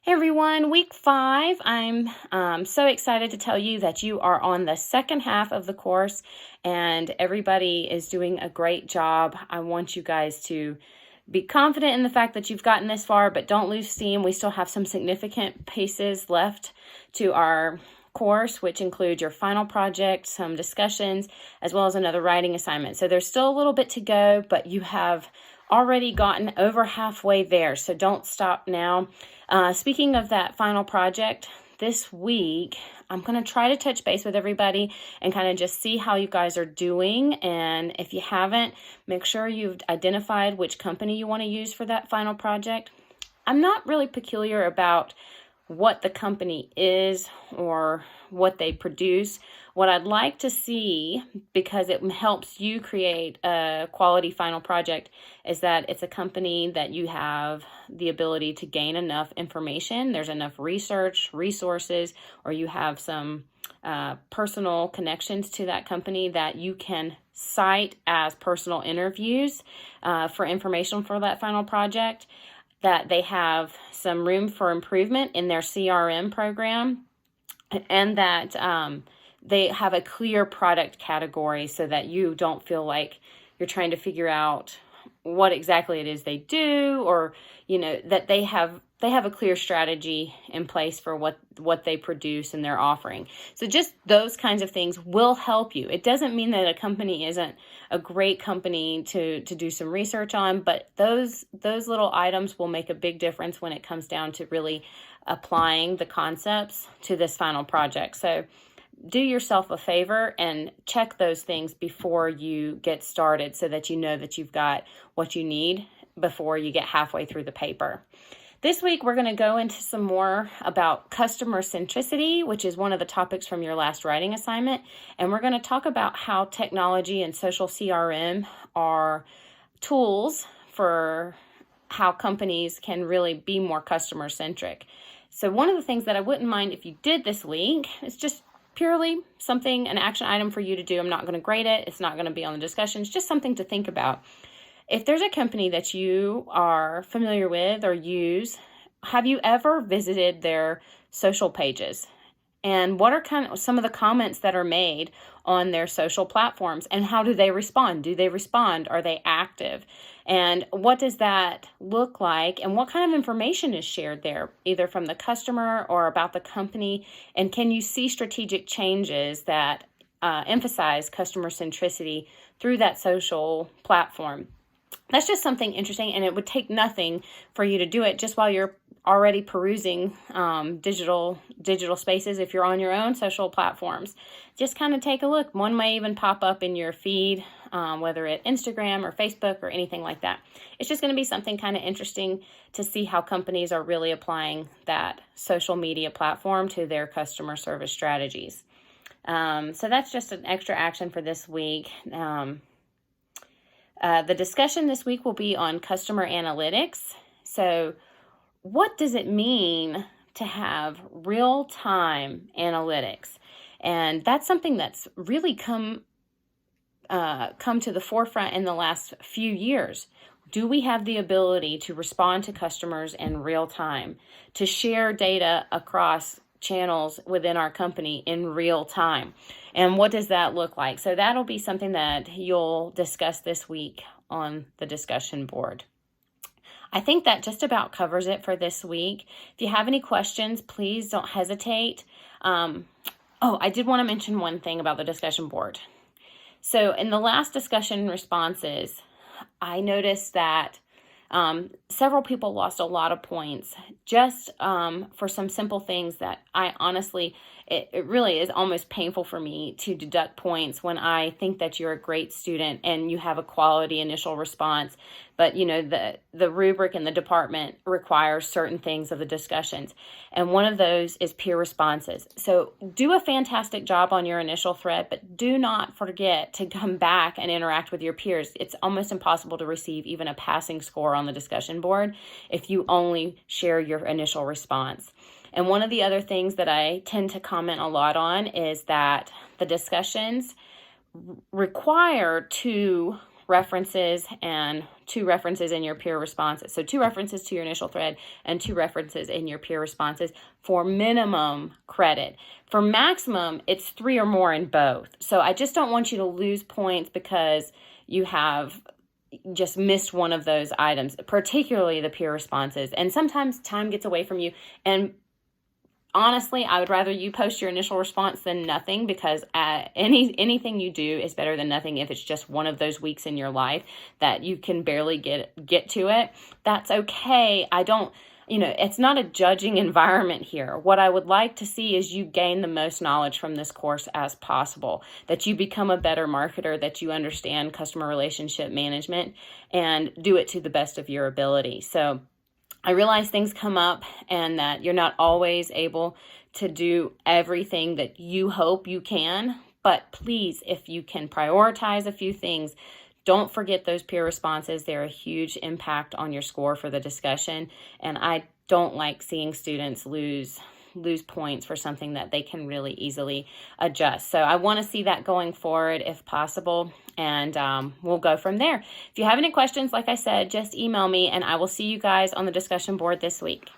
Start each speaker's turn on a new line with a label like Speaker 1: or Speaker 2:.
Speaker 1: Hey everyone, week 5. I'm so excited to tell you that you are on the second half of the course and everybody is doing a great job. I want you guys to be confident in the fact that you've gotten this far, but don't lose steam. We still have some significant pieces left to our course, which include your final project, some discussions, as well as another writing assignment. So there's still a little bit to go, but you have already gotten over halfway there, so don't stop now. Speaking of that final project, this week, I'm going to try to touch base with everybody and kind of just see how you guys are doing. And if you haven't, make sure you've identified which company you want to use for that final project. I'm not really peculiar about what the company is or what they produce. What I'd like to see, because it helps you create a quality final project, is that it's a company that you have the ability to gain enough information, there's enough research, resources, or you have some personal connections to that company that you can cite as personal interviews for information for that final project, that they have some room for improvement in their CRM program, and that they have a clear product category so that you don't feel like you're trying to figure out what exactly it is they do, or that they have a clear strategy in place for what they produce and their offering. So just those kinds of things will help you. It doesn't mean that a company isn't a great company to do some research on, but those little items will make a big difference when it comes down to really applying the concepts to this final project. So do yourself a favor and check those things before you get started so that you know that you've got what you need before you get halfway through the paper. This week, we're going to go into some more about customer centricity, which is one of the topics from your last writing assignment. And we're going to talk about how technology and social CRM are tools for how companies can really be more customer centric. So one of the things that I wouldn't mind if you did this week is just purely an action item for you to do. I'm not going to grade it. It's not going to be on the discussion. It's just something to think about. If there's a company that you are familiar with or use, have you ever visited their social pages? And what are some of the comments that are made on their social platforms, and how do they respond? Do they respond? Are they active? And what does that look like? And what kind of information is shared there, either from the customer or about the company? And can you see strategic changes that emphasize customer centricity through that social platform? That's just something interesting, and it would take nothing for you to do it just while you're already perusing digital spaces. If you're on your own social platforms, just kind of take a look. One may even pop up in your feed, whether it's Instagram or Facebook or anything like that. It's just going to be something kind of interesting to see how companies are really applying that social media platform to their customer service strategies. So that's just an extra action for this week. The discussion this week will be on customer analytics. So what does it mean to have real-time analytics? And that's something that's really come to the forefront in the last few years. Do we have the ability to respond to customers in real time, to share data across channels within our company in real time? And what does that look like? So that'll be something that you'll discuss this week on the discussion board. I think that just about covers it for this week. If you have any questions, please don't hesitate. I did want to mention one thing about the discussion board. So in the last discussion responses, I noticed that several people lost a lot of points just for some simple things that I honestly, it really is almost painful for me to deduct points when I think that you're a great student and you have a quality initial response. But, the rubric in the department requires certain things of the discussions. And one of those is peer responses. So do a fantastic job on your initial thread, but do not forget to come back and interact with your peers. It's almost impossible to receive even a passing score on the discussion board if you only share your initial response. And one of the other things that I tend to comment a lot on is that the discussions require 2 references and 2 references in your peer responses. So 2 references to your initial thread and 2 references in your peer responses for minimum credit. For maximum, it's 3 or more in both. So I just don't want you to lose points because you have just missed one of those items, particularly the peer responses. And sometimes time gets away from you. And honestly, I would rather you post your initial response than nothing, because anything you do is better than nothing. If it's just one of those weeks in your life that you can barely get to it, that's okay. It's not a judging environment here. What I would like to see is you gain the most knowledge from this course as possible, that you become a better marketer, that you understand customer relationship management and do it to the best of your ability. So I realize things come up and that you're not always able to do everything that you hope you can, but please, if you can prioritize a few things, don't forget those peer responses. They're a huge impact on your score for the discussion, and I don't like seeing students lose points for something that they can really easily adjust. So I want to see that going forward if possible, and we'll go from there. If you have any questions, like I said, just email me, and I will see you guys on the discussion board this week.